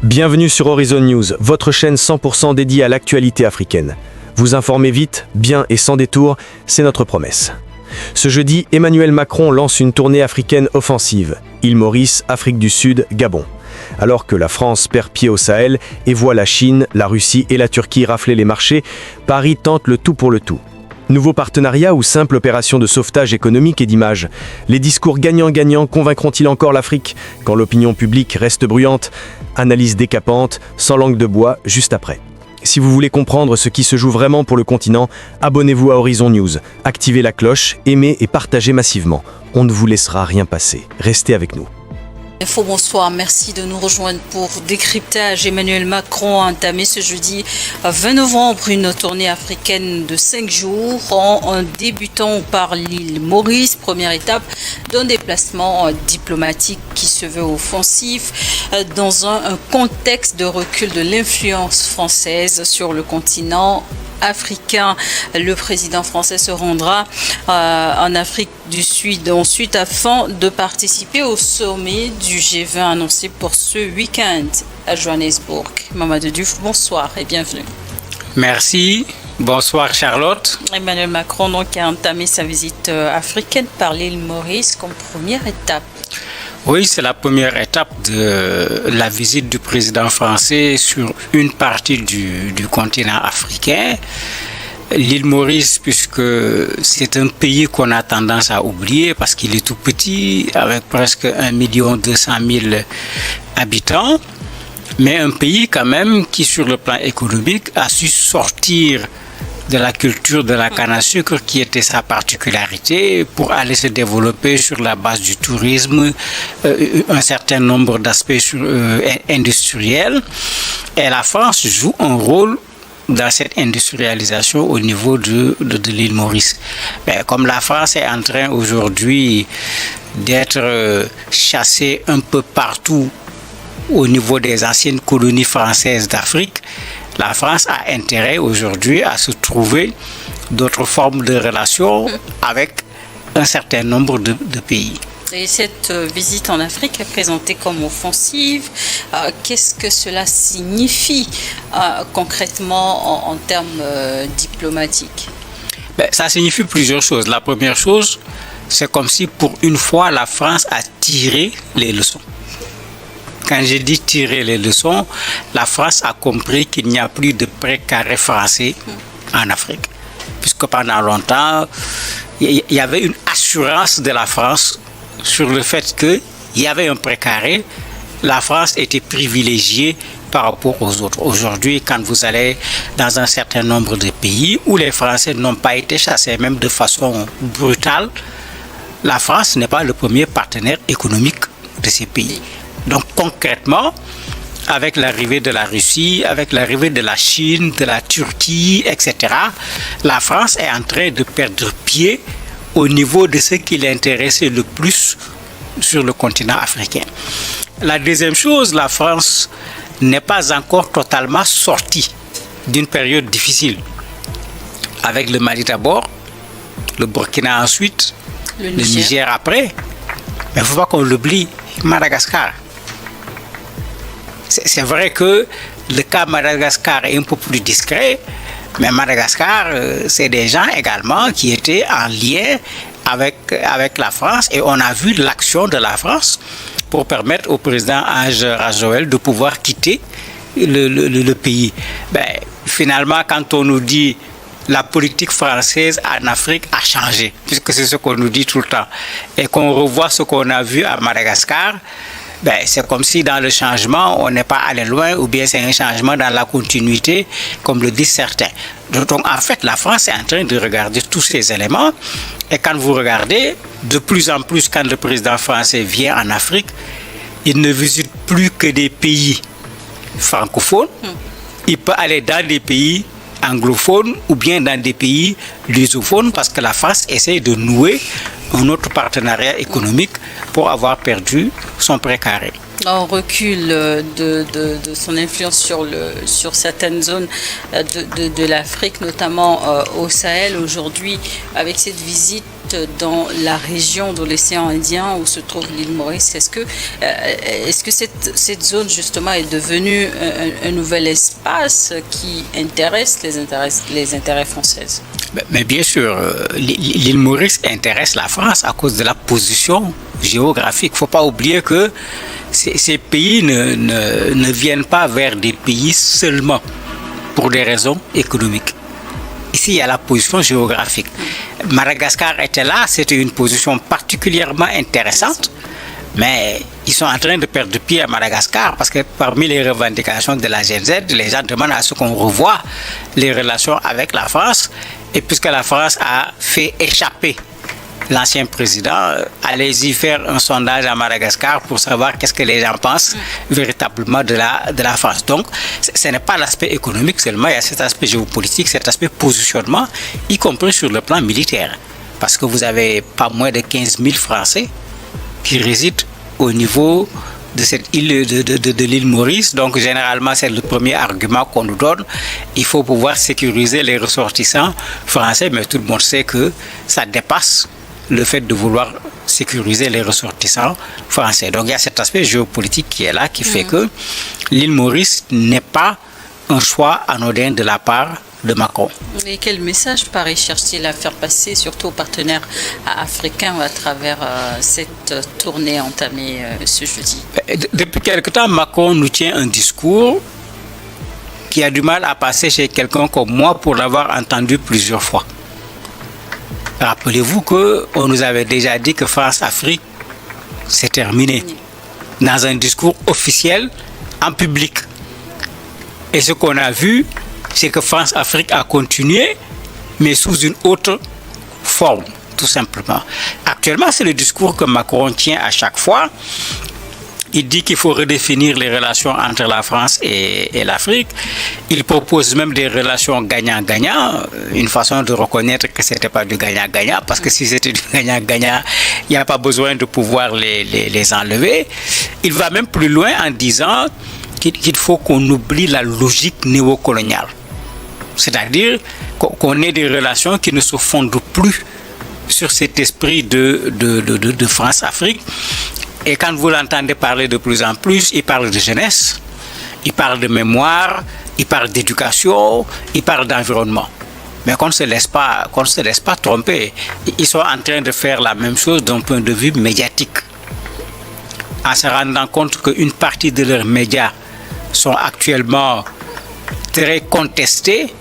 Bienvenue sur Horizon News, votre chaîne 100% dédiée à l'actualité africaine. Vous informer vite, bien et sans détour, c'est notre promesse. Ce jeudi, Emmanuel Macron lance une tournée africaine offensive. Île Maurice, Afrique du Sud, Gabon. Alors que la France perd pied au Sahel et voit la Chine, la Russie et la Turquie rafler les marchés, Paris tente le tout pour le tout. Nouveau partenariat ou simple opération de sauvetage économique et d'image? Les discours gagnant-gagnant convaincront-ils encore l'Afrique quand l'opinion publique reste bruyante? Analyse décapante, sans langue de bois, juste après. Si vous voulez comprendre ce qui se joue vraiment pour le continent, abonnez-vous à Horizon News, activez la cloche, aimez et partagez massivement. On ne vous laissera rien passer. Restez avec nous. Bonsoir, merci de nous rejoindre pour Décryptage. Emmanuel Macron a entamé ce jeudi 20 novembre une tournée africaine de 5 jours en débutant par l'île Maurice, première étape d'un déplacement diplomatique qui se veut offensif dans un contexte de recul de l'influence française sur le continent africain. Le président français se rendra en Afrique du Sud ensuite afin de participer au sommet du G20 annoncé pour ce week-end à Johannesburg. Mamadou Diouf, bonsoir et bienvenue. Merci. Bonsoir Charlotte. Emmanuel Macron donc, a entamé sa visite africaine par l'île Maurice comme première étape. Oui, c'est la première étape de la visite du président français sur une partie du continent africain. L'île Maurice, puisque c'est un pays qu'on a tendance à oublier parce qu'il est tout petit, avec presque 1,2 million habitants, mais un pays quand même qui, sur le plan économique, a su sortir de la culture de la canne à sucre qui était sa particularité pour aller se développer sur la base du tourisme, un certain nombre d'aspects industriels. Et la France joue un rôle dans cette industrialisation au niveau de l'île Maurice. Mais comme la France est en train aujourd'hui d'être chassée un peu partout au niveau des anciennes colonies françaises d'Afrique, la France a intérêt aujourd'hui à se trouver d'autres formes de relations avec un certain nombre de pays. Et cette visite en Afrique est présentée comme offensive. Qu'est-ce que cela signifie concrètement en termes diplomatiques? Ça signifie plusieurs choses. La première chose, c'est comme si pour une fois la France a tiré les leçons. Quand je dis tirer les leçons, la France a compris qu'il n'y a plus de précaré français en Afrique. Puisque pendant longtemps, il y avait une assurance de la France sur le fait qu'il y avait un précaré. La France était privilégiée par rapport aux autres. Aujourd'hui, quand vous allez dans un certain nombre de pays où les Français n'ont pas été chassés, même de façon brutale, la France n'est pas le premier partenaire économique de ces pays. Donc concrètement, avec l'arrivée de la Russie, avec l'arrivée de la Chine, de la Turquie, etc., la France est en train de perdre pied au niveau de ce qui l'intéressait le plus sur le continent africain. La deuxième chose, la France n'est pas encore totalement sortie d'une période difficile. Avec le Mali d'abord, le Burkina ensuite, le Niger après, mais il ne faut pas qu'on l'oublie, Madagascar. C'est vrai que le cas Madagascar est un peu plus discret, mais Madagascar, c'est des gens également qui étaient en lien avec la France et on a vu l'action de la France pour permettre au président Ange Rajoel de pouvoir quitter le pays. Finalement, quand on nous dit la politique française en Afrique a changé, puisque c'est ce qu'on nous dit tout le temps, et qu'on revoit ce qu'on a vu à Madagascar, c'est comme si dans le changement, on n'est pas allé loin ou bien c'est un changement dans la continuité, comme le disent certains. Donc en fait, la France est en train de regarder tous ces éléments et quand vous regardez, de plus en plus, quand le président français vient en Afrique, il ne visite plus que des pays francophones. Il peut aller dans des pays anglophones ou bien dans des pays lusophones parce que la France essaie de nouer un autre partenariat économique pour avoir perdu son précaré. Un recul de son influence sur certaines zones de l'Afrique, notamment au Sahel aujourd'hui, avec cette visite juste dans la région de l'océan Indien où se trouve l'île Maurice. Est-ce que cette zone justement est devenue un nouvel espace qui intéresse les intérêts français? Mais bien sûr, l'île Maurice intéresse la France à cause de la position géographique. Il ne faut pas oublier que ces pays ne viennent pas vers des pays seulement pour des raisons économiques. Ici, il y a la position géographique. Madagascar était là, c'était une position particulièrement intéressante, mais ils sont en train de perdre pied à Madagascar parce que parmi les revendications de la GNZ, les gens demandent à ce qu'on revoie les relations avec la France. Et puisque la France a fait échapper l'ancien président, allez-y faire un sondage à Madagascar pour savoir qu'est-ce que les gens pensent véritablement de la France. Donc, ce n'est pas l'aspect économique seulement, il y a cet aspect géopolitique, cet aspect positionnement, y compris sur le plan militaire. Parce que vous avez pas moins de 15 000 Français qui résident au niveau de cette île de l'île Maurice. Donc, généralement, c'est le premier argument qu'on nous donne. Il faut pouvoir sécuriser les ressortissants français, mais tout le monde sait que ça dépasse le fait de vouloir sécuriser les ressortissants français. Donc il y a cet aspect géopolitique qui est là, qui fait que l'île Maurice n'est pas un choix anodin de la part de Macron. Et quel message Paris cherche-t-il à faire passer, surtout aux partenaires africains, à travers cette tournée entamée ce jeudi? Depuis quelque temps, Macron nous tient un discours qui a du mal à passer chez quelqu'un comme moi pour l'avoir entendu plusieurs fois. Rappelez-vous qu'on nous avait déjà dit que France-Afrique, c'est terminé. Dans un discours officiel, en public. Et ce qu'on a vu, c'est que France-Afrique a continué, mais sous une autre forme, tout simplement. Actuellement, c'est le discours que Macron tient à chaque fois. Il dit qu'il faut redéfinir les relations entre la France et l'Afrique. Il propose même des relations gagnant-gagnant, une façon de reconnaître que ce n'était pas du gagnant-gagnant, parce que si c'était du gagnant-gagnant, il n'y a pas besoin de pouvoir les enlever. Il va même plus loin en disant qu'il faut qu'on oublie la logique néocoloniale. C'est-à-dire qu'on ait des relations qui ne se fondent plus sur cet esprit de France-Afrique. Et quand vous l'entendez parler de plus en plus, il parle de jeunesse, il parle de mémoire, il parle d'éducation, il parle d'environnement. Mais qu'on ne se laisse pas tromper. Ils sont en train de faire la même chose d'un point de vue médiatique. En se rendant compte qu'une partie de leurs médias sont actuellement très contestés,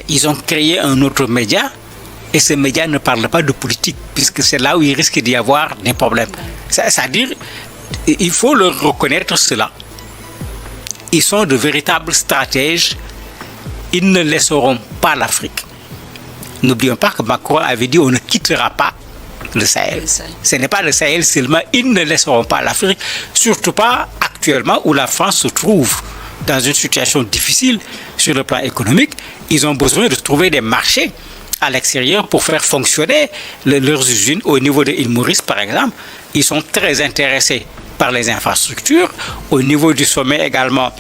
ils ont créé un autre média. Et ce média ne parle pas de politique, puisque c'est là où il risque d'y avoir des problèmes. C'est-à-dire, il faut leur reconnaître cela. Ils sont de véritables stratèges. Ils ne laisseront pas l'Afrique. N'oublions pas que Macron avait dit on ne quittera pas le Sahel. Ce n'est pas le Sahel seulement. Ils ne laisseront pas l'Afrique, surtout pas actuellement où la France se trouve dans une situation difficile sur le plan économique. Ils ont besoin de trouver des marchés à l'extérieur pour faire fonctionner leurs usines. Au niveau de l'île Maurice, par exemple, ils sont très intéressés par les infrastructures. Au niveau du sommet également,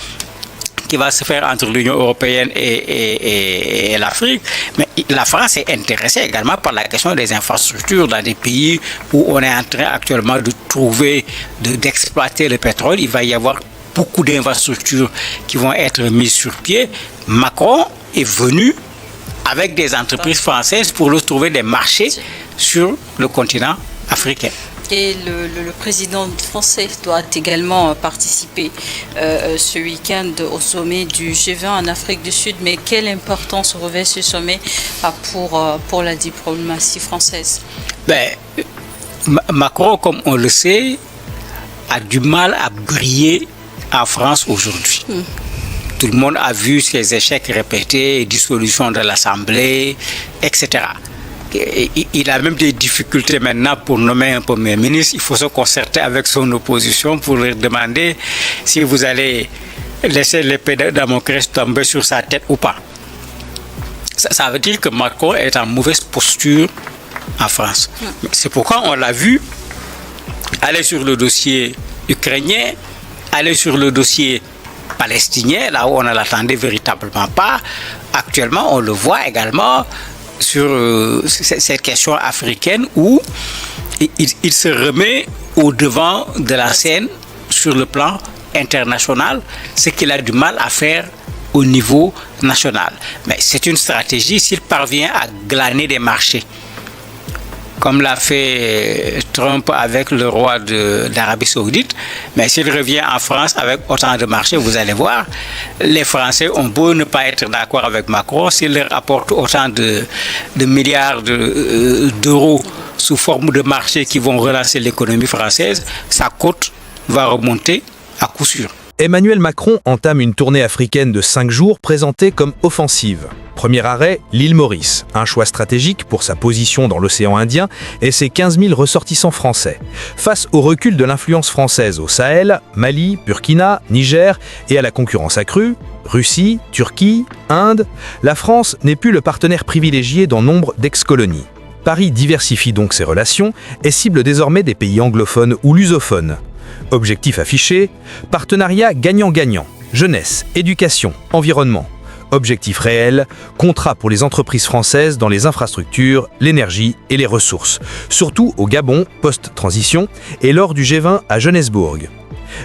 qui va se faire entre l'Union européenne et l'Afrique. Mais la France est intéressée également par la question des infrastructures dans des pays où on est en train actuellement de trouver, d'exploiter le pétrole. Il va y avoir beaucoup d'infrastructures qui vont être mises sur pied. Macron est venu avec des entreprises françaises pour leur trouver des marchés sur le continent africain. Et le président français doit également participer ce week-end au sommet du G20 en Afrique du Sud. Mais quelle importance revêt ce sommet pour la diplomatie française? Macron, comme on le sait, a du mal à briller en France aujourd'hui. Tout le monde a vu ses échecs répétés, dissolution de l'Assemblée, etc. Il a même des difficultés maintenant pour nommer un Premier ministre. Il faut se concerter avec son opposition pour leur demander si vous allez laisser l'épée de Damoclès tomber sur sa tête ou pas. Ça veut dire que Macron est en mauvaise posture en France. C'est pourquoi on l'a vu aller sur le dossier ukrainien, aller sur le dossier palestinien, là où on ne l'attendait véritablement pas. Actuellement, on le voit également sur cette question africaine où il se remet au devant de la scène sur le plan international, ce qu'il a du mal à faire au niveau national. Mais c'est une stratégie s'il parvient à glaner des marchés, comme l'a fait Trump avec le roi d'Arabie Saoudite. Mais s'il revient en France avec autant de marchés, vous allez voir, les Français ont beau ne pas être d'accord avec Macron, s'il leur apporte autant de milliards d'euros sous forme de marchés qui vont relancer l'économie française, sa cote va remonter à coup sûr. Emmanuel Macron entame une tournée africaine de 5 jours présentée comme offensive. Premier arrêt, l'île Maurice, un choix stratégique pour sa position dans l'océan Indien et ses 15 000 ressortissants français. Face au recul de l'influence française au Sahel, Mali, Burkina, Niger et à la concurrence accrue, Russie, Turquie, Inde, la France n'est plus le partenaire privilégié dans nombre d'ex-colonies. Paris diversifie donc ses relations et cible désormais des pays anglophones ou lusophones. Objectif affiché, partenariat gagnant-gagnant, jeunesse, éducation, environnement. Objectif réel, contrat pour les entreprises françaises dans les infrastructures, l'énergie et les ressources, surtout au Gabon, post-transition, et lors du G20 à Johannesburg.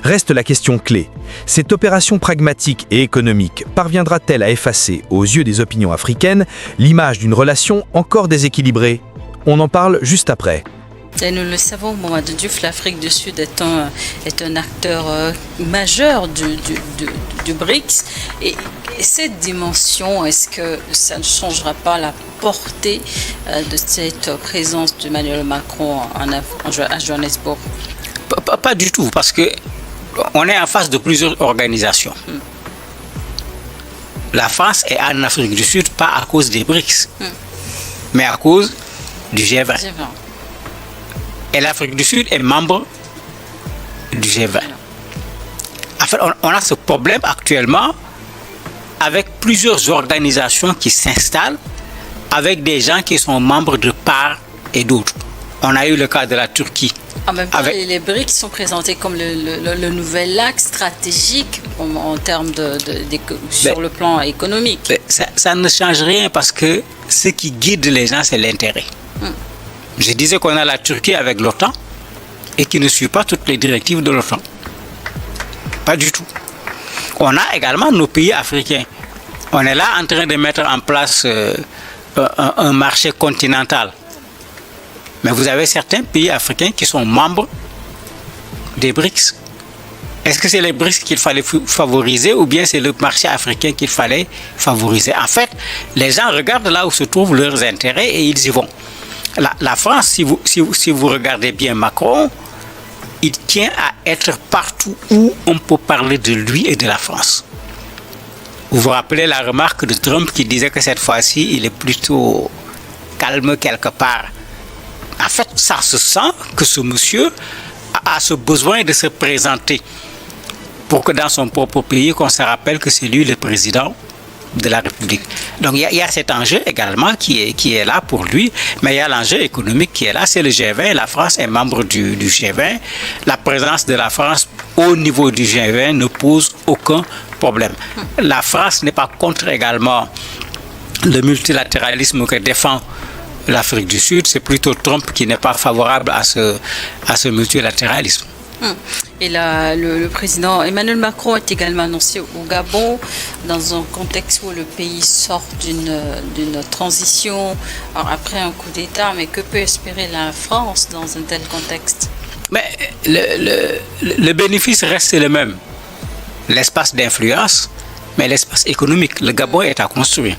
Reste la question clé. Cette opération pragmatique et économique parviendra-t-elle à effacer, aux yeux des opinions africaines, l'image d'une relation encore déséquilibrée? On en parle juste après. Et nous le savons, Mamadou Diouf, l'Afrique du Sud est un acteur majeur du BRICS. Et cette dimension, est-ce que ça ne changera pas la portée de cette présence d'Emmanuel Macron à Johannesburg? Pas du tout, parce que on est en face de plusieurs organisations. La France est en Afrique du Sud pas à cause des BRICS, mais à cause du G20. Et l'Afrique du Sud est membre du G20. En fait, on a ce problème actuellement avec plusieurs organisations qui s'installent, avec des gens qui sont membres de part et d'autre. On a eu le cas de la Turquie. En même temps, les BRICS sont présentés comme le nouvel axe stratégique en termes sur le plan économique. Ça ne change rien parce que ce qui guide les gens, c'est l'intérêt. Je disais qu'on a la Turquie avec l'OTAN et qui ne suit pas toutes les directives de l'OTAN. Pas du tout. On a également nos pays africains. On est là en train de mettre en place un marché continental. Mais vous avez certains pays africains qui sont membres des BRICS. Est-ce que c'est les BRICS qu'il fallait favoriser ou bien c'est le marché africain qu'il fallait favoriser? En fait, les gens regardent là où se trouvent leurs intérêts et ils y vont. La France, si vous regardez bien Macron, il tient à être partout où on peut parler de lui et de la France. Vous vous rappelez la remarque de Trump qui disait que cette fois-ci, il est plutôt calme quelque part. En fait, ça se sent que ce monsieur a ce besoin de se présenter pour que dans son propre pays, qu'on se rappelle que c'est lui le président de la République. Donc il y a cet enjeu également qui est là pour lui, mais il y a l'enjeu économique qui est là, c'est le G20, la France est membre du G20, la présence de la France au niveau du G20 ne pose aucun problème. La France n'est pas contre également le multilatéralisme que défend l'Afrique du Sud, c'est plutôt Trump qui n'est pas favorable à ce multilatéralisme. Et là, le président Emmanuel Macron est également annoncé au Gabon dans un contexte où le pays sort d'une transition après un coup d'État. Mais que peut espérer la France dans un tel contexte? Mais le bénéfice reste le même. L'espace d'influence, mais l'espace économique. Le Gabon est à construire.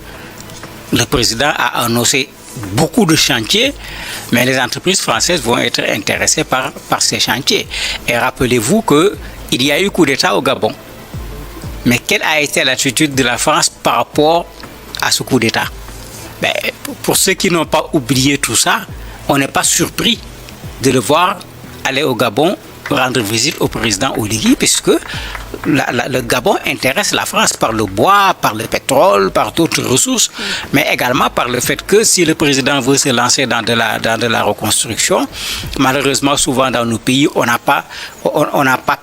Le président a annoncé beaucoup de chantiers, mais les entreprises françaises vont être intéressées par ces chantiers. Et rappelez-vous qu'il y a eu coup d'État au Gabon. Mais quelle a été l'attitude de la France par rapport à ce coup d'État? Pour ceux qui n'ont pas oublié tout ça, on n'est pas surpris de le voir aller au Gabon rendre visite au président Oligui, puisque le Gabon intéresse la France par le bois, par le pétrole, par d'autres ressources, mais également par le fait que si le président veut se lancer dans de la reconstruction, malheureusement, souvent dans nos pays, on n'a pas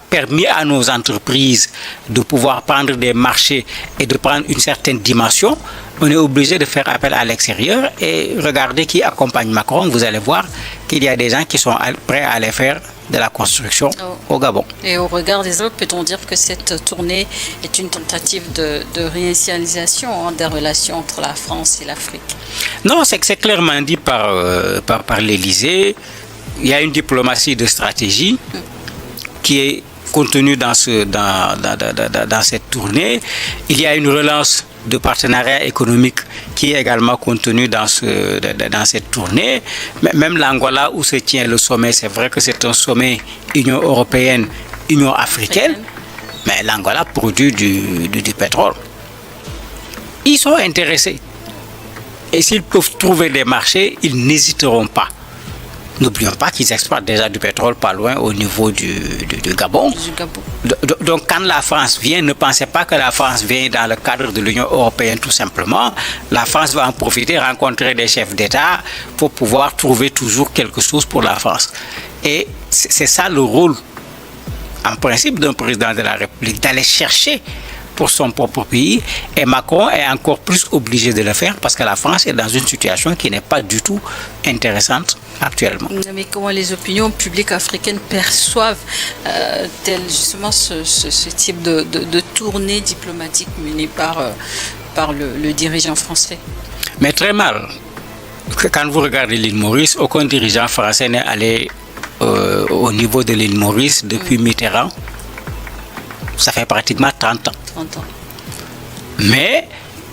permis à nos entreprises de pouvoir prendre des marchés et de prendre une certaine dimension. On est obligé de faire appel à l'extérieur et regardez qui accompagne Macron, vous allez voir qu'il y a des gens qui sont prêts à aller faire de la construction au Gabon. Et au regard des autres, peut-on dire que cette tournée est une tentative de réinitialisation des relations entre la France et l'Afrique? Non, c'est clairement dit par l'Élysée. Il y a une diplomatie de stratégie qui est contenue dans cette tournée. Il y a une relance de partenariat économique qui est également contenue dans cette tournée. Même l'Angola où se tient le sommet, c'est vrai que c'est un sommet Union européenne, Union africaine, mais l'Angola produit du pétrole. Ils sont intéressés. Et s'ils peuvent trouver des marchés, ils n'hésiteront pas. N'oublions pas qu'ils exploitent déjà du pétrole pas loin au niveau du Gabon. Donc quand la France vient, ne pensez pas que la France vient dans le cadre de l'Union européenne tout simplement. La France va en profiter, rencontrer des chefs d'État pour pouvoir trouver toujours quelque chose pour la France. Et c'est ça le rôle, en principe, d'un président de la République, d'aller chercher pour son propre pays. Et Macron est encore plus obligé de le faire parce que la France est dans une situation qui n'est pas du tout intéressante actuellement. Mais comment les opinions publiques africaines perçoivent tel justement ce type de tournée diplomatique menée par le dirigeant français? Mais très mal. Quand vous regardez l'île Maurice, aucun dirigeant français n'est allé au niveau de l'île Maurice depuis Mitterrand. Ça fait pratiquement 30 ans. 30 ans. Mais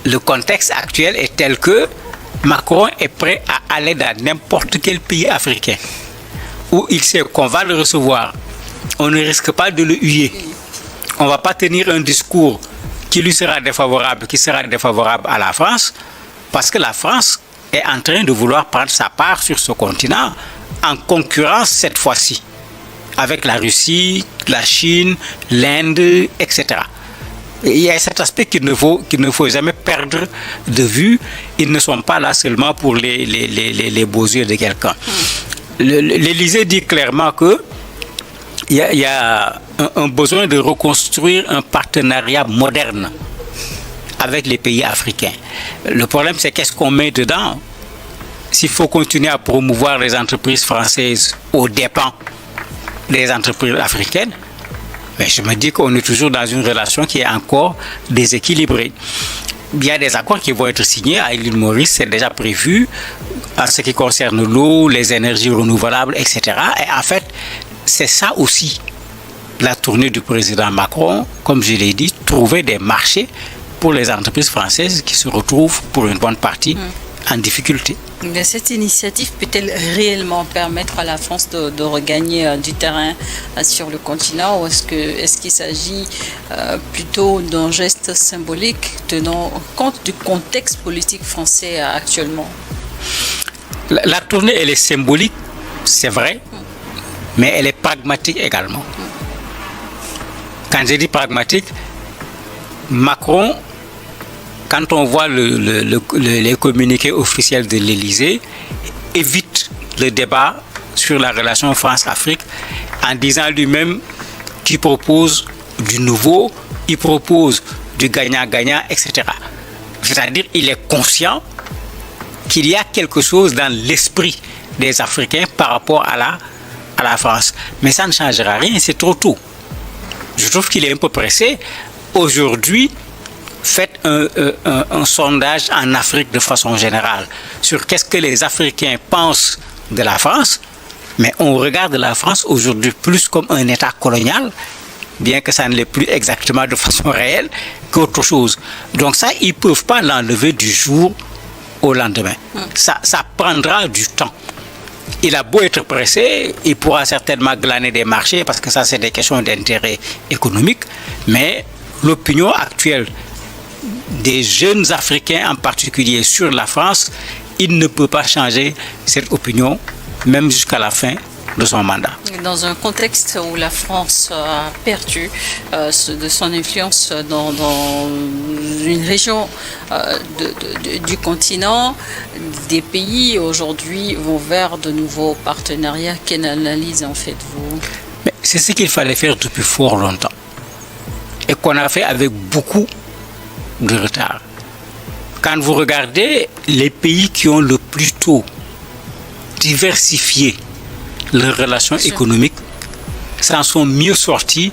le contexte actuel est tel que Macron est prêt à aller dans n'importe quel pays africain où il sait qu'on va le recevoir. On ne risque pas de le huer. On ne va pas tenir un discours qui lui sera défavorable, à la France, parce que la France est en train de vouloir prendre sa part sur ce continent en concurrence cette fois-ci avec la Russie, la Chine, l'Inde, etc. Il y a cet aspect qu'il ne faut jamais perdre de vue. Ils ne sont pas là seulement pour les beaux yeux de quelqu'un. L'Élysée dit clairement qu'il y a un besoin de reconstruire un partenariat moderne avec les pays africains. Le problème, c'est qu'est-ce qu'on met dedans? S'il faut continuer à promouvoir les entreprises françaises aux dépens des entreprises africaines, mais je me dis qu'on est toujours dans une relation qui est encore déséquilibrée. Il y a des accords qui vont être signés à l'île Maurice, c'est déjà prévu en ce qui concerne l'eau, les énergies renouvelables, etc. Et en fait, c'est ça aussi la tournée du président Macron, comme je l'ai dit, trouver des marchés pour les entreprises françaises qui se retrouvent pour une bonne partie en difficulté. Mais cette initiative peut-elle réellement permettre à la France de regagner du terrain sur le continent, ou est-ce qu'il s'agit plutôt d'un geste symbolique tenant compte du contexte politique français actuellement? La tournée, elle est symbolique, c'est vrai, mais elle est pragmatique également. Quand je dis pragmatique, Macron, quand on voit les communiqués officiels de l'Élysée, évite le débat sur la relation France-Afrique en disant lui-même qu'il propose du nouveau, il propose du gagnant-gagnant, etc. C'est-à-dire qu'il est conscient qu'il y a quelque chose dans l'esprit des Africains par rapport à la France. Mais ça ne changera rien, c'est trop tôt. Je trouve qu'il est un peu pressé. Aujourd'hui, faites un sondage en Afrique de façon générale sur qu'est-ce que les Africains pensent de la France, mais on regarde la France aujourd'hui plus comme un État colonial, bien que ça ne l'est plus exactement de façon réelle, qu'autre chose. Donc ça, ils ne peuvent pas l'enlever du jour au lendemain. Ça prendra du temps. Il a beau être pressé, il pourra certainement glaner des marchés, parce que ça, c'est des questions d'intérêt économique, mais l'opinion actuelle des jeunes Africains en particulier sur la France, il ne peut pas changer cette opinion, même jusqu'à la fin de son mandat. Dans un contexte où la France a perdu de son influence dans une région du continent, des pays aujourd'hui vont vers de nouveaux partenariats. Quelle analyse en faites-vous? Mais c'est ce qu'il fallait faire depuis fort longtemps et qu'on a fait avec beaucoup de retard. Quand vous regardez les pays qui ont le plus tôt diversifié leurs relations économiques, s'en sont mieux sortis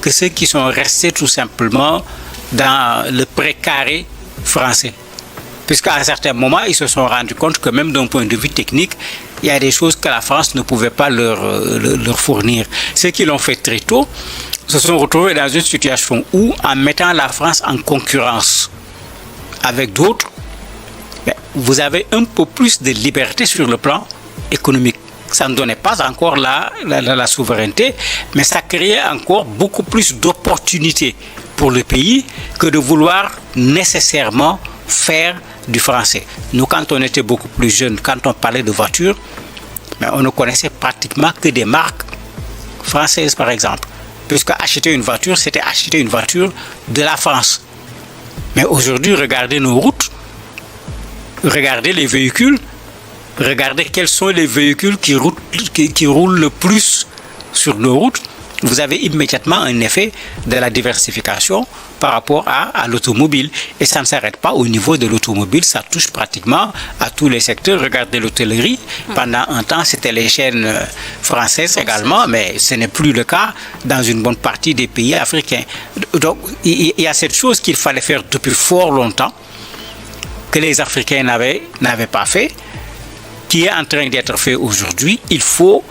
que ceux qui sont restés tout simplement dans le précaré français. Puisqu'à un certain moment, ils se sont rendus compte que même d'un point de vue technique, il y a des choses que la France ne pouvait pas leur fournir. Ceux qui l'ont fait très tôt se sont retrouvés dans une situation où, en mettant la France en concurrence avec d'autres, vous avez un peu plus de liberté sur le plan économique. Ça ne donnait pas encore la souveraineté, mais ça créait encore beaucoup plus d'opportunités pour le pays que de vouloir nécessairement faire du français. Nous, quand on était beaucoup plus jeunes, quand on parlait de voitures, on ne connaissait pratiquement que des marques françaises, par exemple. Puisque acheter une voiture, c'était acheter une voiture de la France. Mais aujourd'hui, regardez nos routes, regardez les véhicules, regardez quels sont les véhicules qui roulent le plus sur nos routes. Vous avez immédiatement un effet de la diversification par rapport à l'automobile. Et ça ne s'arrête pas au niveau de l'automobile, ça touche pratiquement à tous les secteurs. Regardez l'hôtellerie. Pendant un temps, c'était les chaînes françaises également, mais ce n'est plus le cas dans une bonne partie des pays africains. Donc, il y a cette chose qu'il fallait faire depuis fort longtemps, que les Africains n'avaient pas fait, qui est en train d'être fait aujourd'hui. Il faut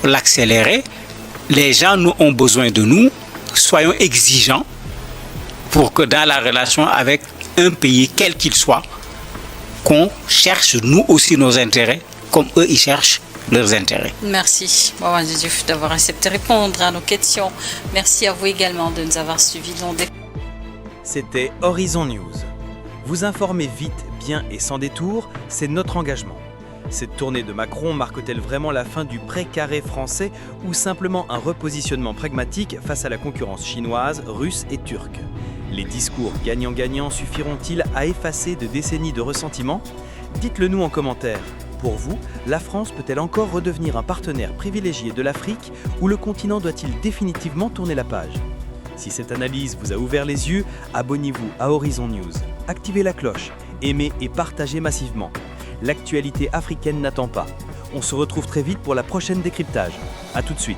l'accélérer. Les gens ont besoin de nous. Soyons exigeants pour que dans la relation avec un pays, quel qu'il soit, qu'on cherche nous aussi nos intérêts, comme eux, ils cherchent leurs intérêts. Merci, Mamadou Diouf, d'avoir accepté de répondre à nos questions. Merci à vous également de nous avoir suivis. C'était Horizon News. Vous informer vite, bien et sans détour, c'est notre engagement. Cette tournée de Macron marque-t-elle vraiment la fin du précaré français ou simplement un repositionnement pragmatique face à la concurrence chinoise, russe et turque? Les discours gagnant-gagnant suffiront-ils à effacer de décennies de ressentiment? Dites-le nous en commentaire. Pour vous, la France peut-elle encore redevenir un partenaire privilégié de l'Afrique ou le continent doit-il définitivement tourner la page? Si cette analyse vous a ouvert les yeux, abonnez-vous à Horizon News, activez la cloche, aimez et partagez massivement. L'actualité africaine n'attend pas. On se retrouve très vite pour la prochaine décryptage. À tout de suite.